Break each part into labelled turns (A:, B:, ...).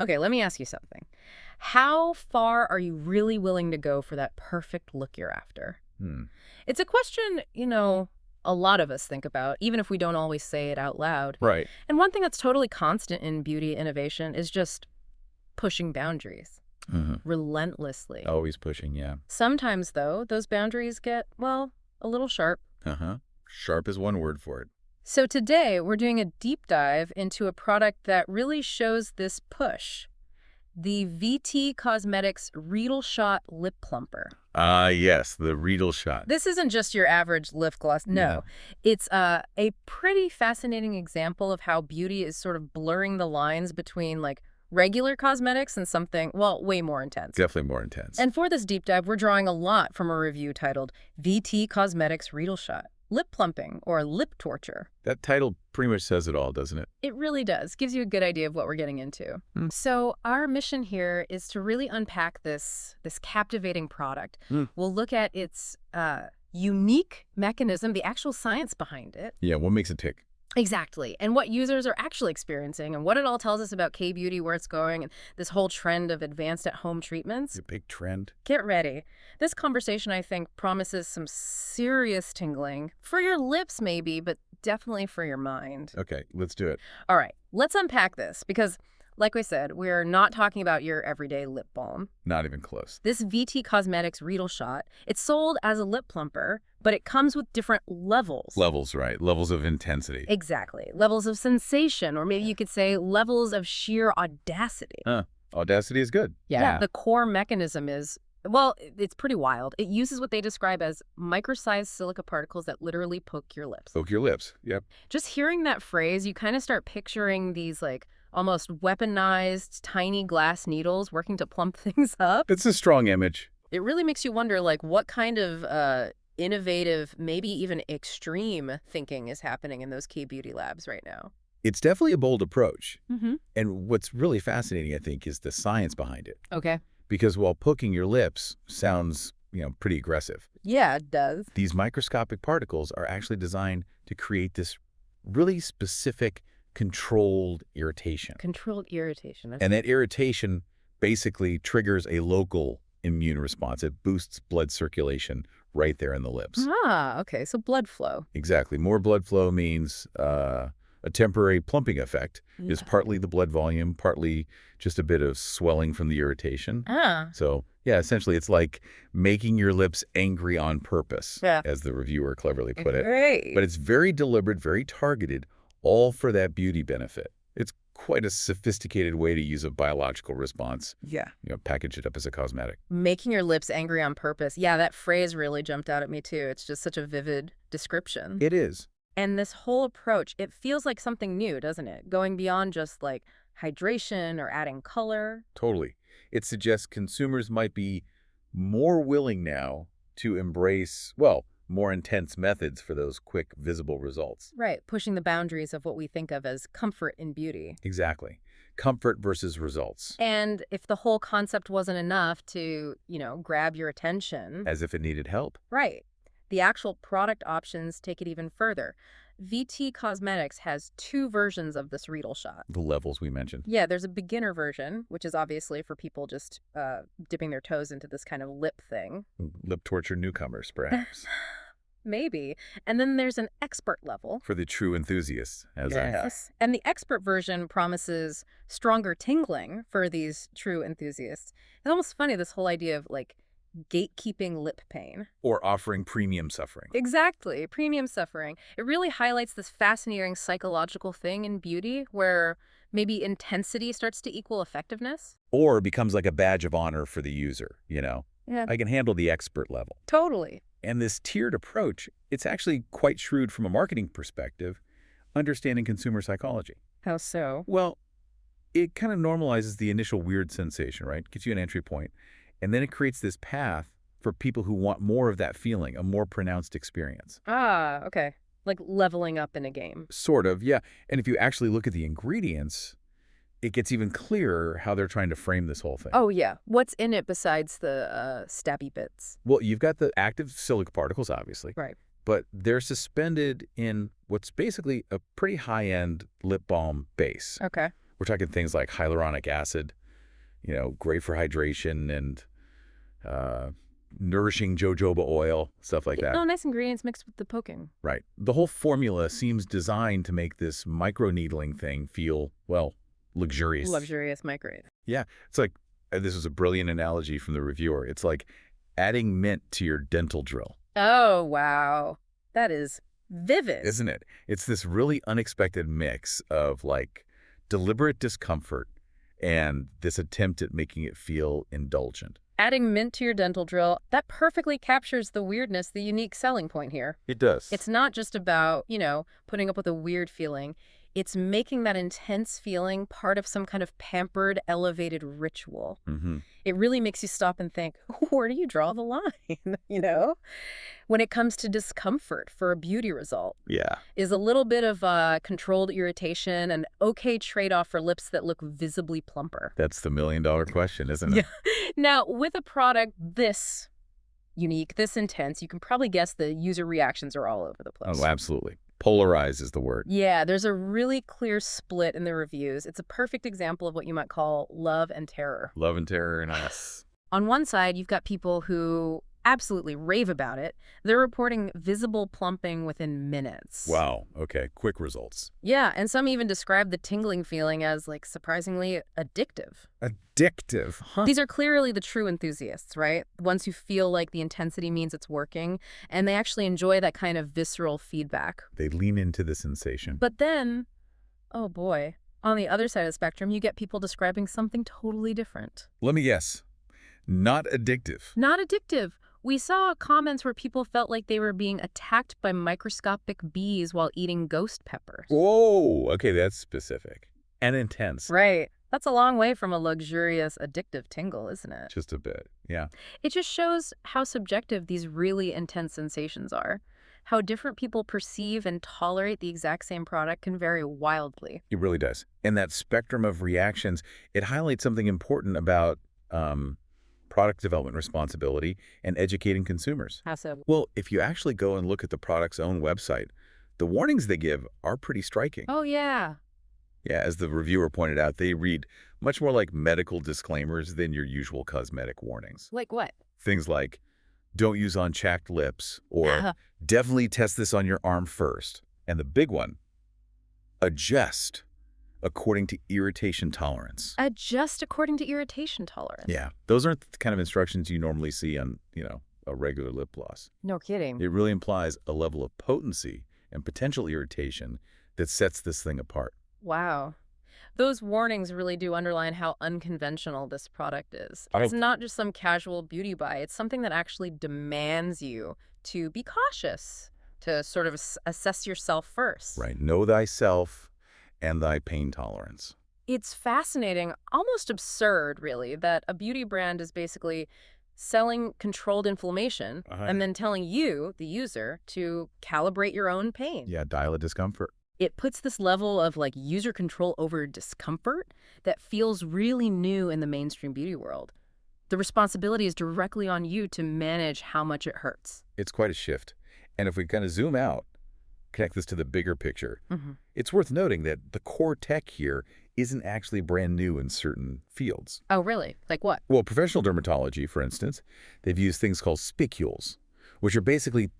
A: Okay, let me ask you something. How far are you really willing to go for that perfect look you're after?
B: Hmm.
A: It's a question, a lot of us think about, even if we don't always say it out loud.
B: Right.
A: And one thing that's totally constant in beauty innovation is just pushing boundaries
B: Hmm.
A: relentlessly.
B: Always pushing, yeah.
A: Sometimes, though, those boundaries get, well, a little sharp.
B: Uh-huh. Sharp is one word for it.
A: So today, we're doing a deep dive into a product that really shows this push. The VT Cosmetics Reedle Shot Lip Plumper.
B: Ah, yes, the Reedle Shot.
A: This isn't just your average lip gloss. No,
B: Yeah.
A: it's a pretty fascinating example of how beauty is sort of blurring the lines between like regular cosmetics and something, well, way more intense.
B: Definitely more intense.
A: And for this deep dive, we're drawing a lot from a review titled VT Cosmetics Reedle Shot, Lip Plumping or Lip Torture.
B: That title pretty much says it all, doesn't it?
A: It really does. Gives you a good idea of what we're getting into. So our mission here is to really unpack this captivating product. We'll look at its unique mechanism, the actual science behind it.
B: Yeah, what makes it tick?
A: Exactly. And what users are actually experiencing and what it all tells us about K-beauty, where it's going, and this whole trend of advanced at-home treatments.
B: A big trend.
A: Get ready. This conversation, I think, promises some serious tingling. For your lips, maybe, but definitely for your mind.
B: Okay, let's do it.
A: All right, let's unpack this because, like we said, we're not talking about your everyday lip balm.
B: Not even close.
A: This VT Cosmetics Reedle Shot, it's sold as a lip plumper, but it comes with different levels.
B: Levels, right. Levels of intensity.
A: Exactly. Levels of sensation, or maybe you could say levels of sheer audacity.
B: Audacity is good.
A: Yeah. The core mechanism is, well, it's pretty wild. It uses what they describe as micro-sized silica particles that literally poke your lips.
B: Poke your lips. Yep.
A: Just hearing that phrase, you kind of start picturing these like almost weaponized tiny glass needles working to plump things up.
B: It's a strong image.
A: It really makes you wonder like what kind of innovative, maybe even extreme thinking is happening in those K-beauty labs right now.
B: It's definitely a bold approach.
A: Mm-hmm.
B: And what's really fascinating, I think, is the science behind it.
A: Okay.
B: Because while poking your lips sounds, pretty aggressive,
A: Yeah, it does.
B: these microscopic particles are actually designed to create this really specific controlled irritation.
A: Controlled irritation.
B: And that irritation basically triggers a local immune response. It boosts blood circulation right there in the lips.
A: Ah, okay. So blood flow.
B: Exactly. More blood flow means a temporary plumping effect is partly the blood volume, partly just a bit of swelling from the irritation. So, yeah, essentially it's like making your lips angry on purpose, as the reviewer cleverly put it.
A: Great.
B: But it's very deliberate, very targeted, all for that beauty benefit. It's quite a sophisticated way to use a biological response.
A: Yeah.
B: Package it up as a cosmetic.
A: Making your lips angry on purpose. Yeah, that phrase really jumped out at me too. It's just such a vivid description.
B: It is.
A: And this whole approach, it feels like something new, doesn't it? Going beyond just like hydration or adding color.
B: Totally. It suggests consumers might be more willing now to embrace, well, more intense methods for those quick, visible results.
A: Right, pushing the boundaries of what we think of as comfort in beauty.
B: Exactly. Comfort versus results.
A: And if the whole concept wasn't enough to, grab your attention.
B: As if it needed help.
A: Right. The actual product options take it even further. VT Cosmetics has 2 versions of this Reedle Shot.
B: The levels we mentioned.
A: Yeah, there's a beginner version, which is obviously for people just dipping their toes into this kind of lip thing.
B: Lip torture newcomers, perhaps.
A: Maybe. And then there's an expert level.
B: For the true enthusiasts, as I have.
A: Yes. And the expert version promises stronger tingling for these true enthusiasts. It's almost funny, this whole idea of like gatekeeping lip pain.
B: Or offering premium suffering.
A: Exactly. Premium suffering. It really highlights this fascinating psychological thing in beauty where maybe intensity starts to equal effectiveness.
B: Or becomes like a badge of honor for the user,
A: Yeah.
B: I can handle the expert level.
A: Totally.
B: And this tiered approach, it's actually quite shrewd from a marketing perspective, understanding consumer psychology.
A: How so?
B: Well, it kind of normalizes the initial weird sensation, right? Gets you an entry point. And then it creates this path for people who want more of that feeling, a more pronounced experience.
A: Ah, okay. Like leveling up in a game.
B: Sort of, yeah. And if you actually look at the ingredients, it gets even clearer how they're trying to frame this whole thing.
A: Oh, yeah. What's in it besides the stabby bits?
B: Well, you've got the active silica particles, obviously.
A: Right.
B: But they're suspended in what's basically a pretty high-end lip balm base.
A: Okay.
B: We're talking things like hyaluronic acid, great for hydration, and nourishing jojoba oil, stuff like that.
A: Oh, nice ingredients mixed with the poking.
B: Right. The whole formula seems designed to make this microneedling thing feel, well, luxurious.
A: Luxurious microwave.
B: Yeah. It's like, this is a brilliant analogy from the reviewer. It's like adding mint to your dental drill.
A: Oh, wow. That is vivid.
B: Isn't it? It's this really unexpected mix of like deliberate discomfort and this attempt at making it feel indulgent.
A: Adding mint to your dental drill, that perfectly captures the weirdness, the unique selling point here.
B: It does.
A: It's not just about, putting up with a weird feeling. It's making that intense feeling part of some kind of pampered, elevated ritual.
B: Mm-hmm.
A: It really makes you stop and think, where do you draw the line, When it comes to discomfort for a beauty result.
B: Yeah.
A: Is a little bit of controlled irritation an okay trade-off for lips that look visibly plumper?
B: That's the million-dollar question, isn't it?
A: Yeah. Now, with a product this unique, this intense, you can probably guess the user reactions are all over the place.
B: Oh, absolutely. Polarized is the word.
A: Yeah, there's a really clear split in the reviews. It's a perfect example of what you might call love and terror.
B: Love and terror, nice.
A: On one side, you've got people who absolutely rave about it. They're reporting visible plumping within minutes.
B: Wow. Okay. Quick results.
A: Yeah, and some even describe the tingling feeling as, surprisingly addictive.
B: Addictive? Huh.
A: These are clearly the true enthusiasts, right? The ones who feel like the intensity means it's working, and they actually enjoy that kind of visceral feedback.
B: They lean into the sensation.
A: But then, oh boy, on the other side of the spectrum, you get people describing something totally different.
B: Let me guess. Not addictive.
A: Not addictive. We saw comments where people felt like they were being attacked by microscopic bees while eating ghost peppers.
B: Whoa, okay, that's specific. And intense.
A: Right. That's a long way from a luxurious, addictive tingle, isn't it?
B: Just a bit, yeah.
A: It just shows how subjective these really intense sensations are. How different people perceive and tolerate the exact same product can vary wildly.
B: It really does. And that spectrum of reactions, it highlights something important about product development responsibility and educating consumers.
A: How so?
B: Well, if you actually go and look at the product's own website, the warnings they give are pretty striking.
A: Oh, yeah.
B: Yeah, as the reviewer pointed out, they read much more like medical disclaimers than your usual cosmetic warnings.
A: Like what?
B: Things like, don't use on chapped lips, or definitely test this on your arm first. And the big one, adjust according to irritation tolerance.
A: Adjust according to irritation tolerance.
B: Yeah, those aren't the kind of instructions you normally see on, a regular lip gloss.
A: No kidding.
B: It really implies a level of potency and potential irritation that sets this thing apart.
A: Wow. Those warnings really do underline how unconventional this product is. It's not just some casual beauty buy. It's something that actually demands you to be cautious, to sort of assess yourself first.
B: Right. Know thyself and thy pain tolerance.
A: It's fascinating, almost absurd, really, that a beauty brand is basically selling controlled inflammation and then telling you, the user, to calibrate your own pain.
B: Yeah, dial a discomfort.
A: It puts this level of user control over discomfort that feels really new in the mainstream beauty world. The responsibility is directly on you to manage how much it hurts.
B: It's quite a shift. And if we kind of zoom out, connect this to the bigger picture, it's worth noting that the core tech here isn't actually brand new in certain fields.
A: Oh, really? Like what?
B: Well, professional dermatology, for instance, they've used things called spicules, which are basically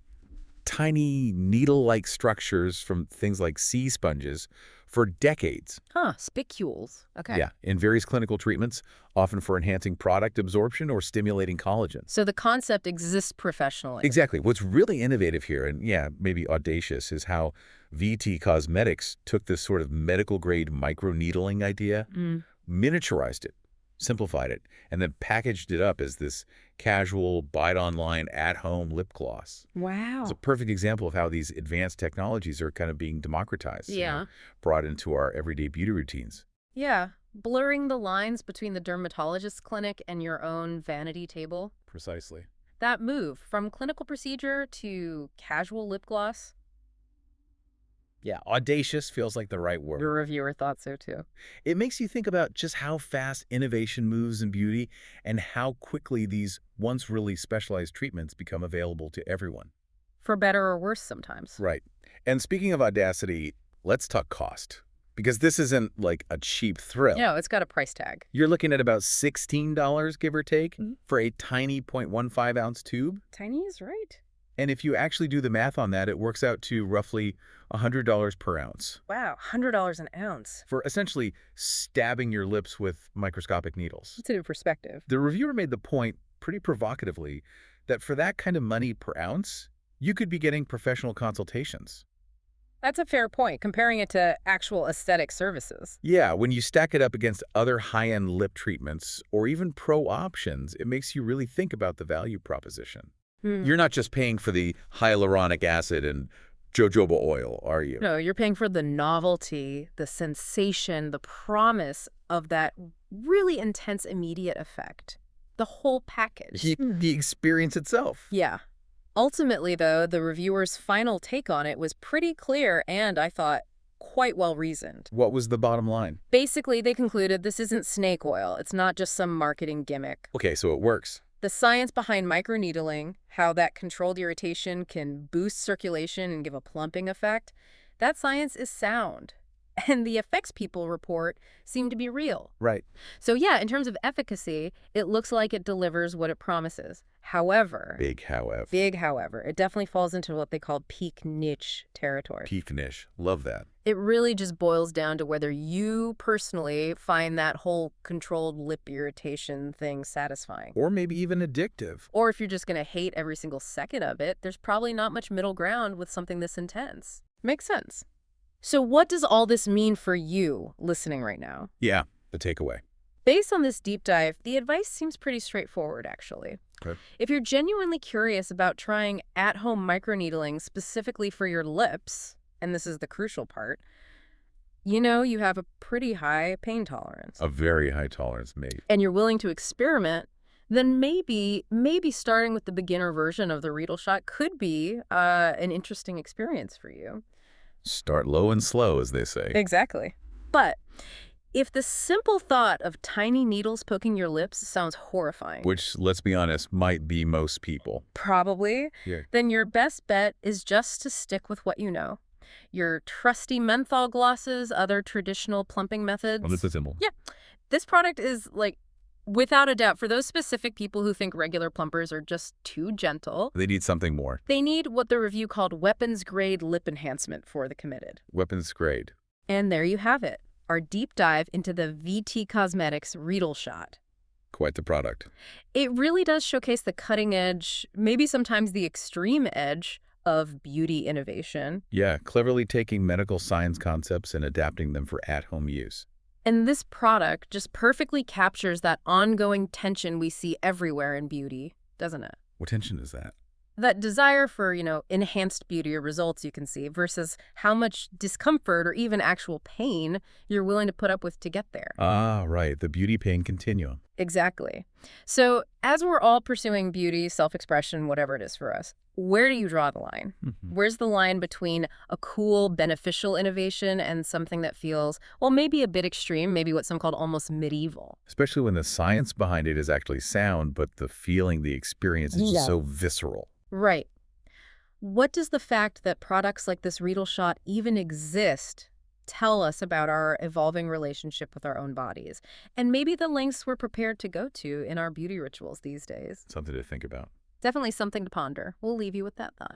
B: tiny needle-like structures from things like sea sponges for decades.
A: Huh, spicules. Okay.
B: Yeah, in various clinical treatments, often for enhancing product absorption or stimulating collagen.
A: So the concept exists professionally.
B: Exactly. What's really innovative here, and yeah, maybe audacious, is how VT Cosmetics took this sort of medical-grade microneedling idea, miniaturized it, simplified it, and then packaged it up as this casual, buy-it-online, at-home lip gloss.
A: Wow.
B: It's a perfect example of how these advanced technologies are kind of being democratized.
A: Yeah.
B: Brought into our everyday beauty routines.
A: Yeah. Blurring the lines between the dermatologist's clinic and your own vanity table.
B: Precisely.
A: That move from clinical procedure to casual lip gloss.
B: Yeah, audacious feels like the right word.
A: Your reviewer thought so too.
B: It makes you think about just how fast innovation moves in beauty and how quickly these once really specialized treatments become available to everyone.
A: For better or worse sometimes.
B: Right. And speaking of audacity, let's talk cost. because this isn't like a cheap thrill.
A: No, it's got a price tag.
B: You're looking at about $16, give or take, for a tiny 0.15-ounce tube.
A: Tiny is right.
B: And if you actually do the math on that, it works out to roughly $100 per ounce.
A: Wow, $100 an ounce.
B: For essentially stabbing your lips with microscopic needles.
A: It's a perspective.
B: The reviewer made the point, pretty provocatively, that for that kind of money per ounce, you could be getting professional consultations.
A: That's a fair point, comparing it to actual aesthetic services.
B: Yeah, when you stack it up against other high-end lip treatments or even pro options, it makes you really think about the value proposition. You're not just paying for the hyaluronic acid and jojoba oil, are you?
A: No, you're paying for the novelty, the sensation, the promise of that really intense immediate effect. The whole package.
B: The experience itself.
A: Yeah. Ultimately, though, the reviewer's final take on it was pretty clear and, I thought, quite well reasoned.
B: What was the bottom line?
A: Basically, they concluded this isn't snake oil. It's not just some marketing gimmick.
B: Okay, so it works.
A: The science behind microneedling, how that controlled irritation can boost circulation and give a plumping effect, that science is sound. And the effects people report seem to be real.
B: Right.
A: So yeah, in terms of efficacy, it looks like it delivers what it promises. However...
B: Big however.
A: Big however. It definitely falls into what they call peak niche territory.
B: Peak niche. Love that.
A: It really just boils down to whether you personally find that whole controlled lip irritation thing satisfying.
B: Or maybe even addictive.
A: Or if you're just going to hate every single second of it, there's probably not much middle ground with something this intense. Makes sense. So what does all this mean for you listening right now?
B: Yeah, the takeaway.
A: Based on this deep dive, the advice seems pretty straightforward, actually.
B: Okay.
A: If you're genuinely curious about trying at-home microneedling specifically for your lips, and this is the crucial part, you know you have a pretty high pain tolerance.
B: A very high tolerance, mate.
A: And you're willing to experiment, then maybe starting with the beginner version of the Reedle Shot could be an interesting experience for you.
B: Start low and slow, as they say.
A: Exactly. But if the simple thought of tiny needles poking your lips sounds horrifying,
B: which, let's be honest, might be most people.
A: Probably.
B: Yeah.
A: Then your best bet is just to stick with what you know. Your trusty menthol glosses, other traditional plumping methods.
B: Oh, this is simple.
A: Yeah. This product is, like, without a doubt, for those specific people who think regular plumpers are just too gentle.
B: They need something more.
A: They need what the review called weapons-grade lip enhancement for the committed.
B: Weapons grade.
A: And there you have it, our deep dive into the VT Cosmetics Reedle Shot.
B: Quite the product.
A: It really does showcase the cutting edge, maybe sometimes the extreme edge, of beauty innovation.
B: Yeah, cleverly taking medical science concepts and adapting them for at-home use.
A: And this product just perfectly captures that ongoing tension we see everywhere in beauty, doesn't it?
B: What tension is that?
A: That desire for, enhanced beauty or results you can see versus how much discomfort or even actual pain you're willing to put up with to get there.
B: Ah, right. The beauty pain continuum.
A: Exactly. So as we're all pursuing beauty, self-expression, whatever it is for us, where do you draw the line? Where's the line between a cool, beneficial innovation and something that feels, well, maybe a bit extreme, maybe what some called almost medieval?
B: Especially when the science behind it is actually sound, but the feeling, the experience is just so visceral.
A: Right. What does the fact that products like this Reedle Shot even exist tell us about our evolving relationship with our own bodies? And maybe the lengths we're prepared to go to in our beauty rituals these days?
B: Something to think about.
A: Definitely something to ponder. We'll leave you with that thought.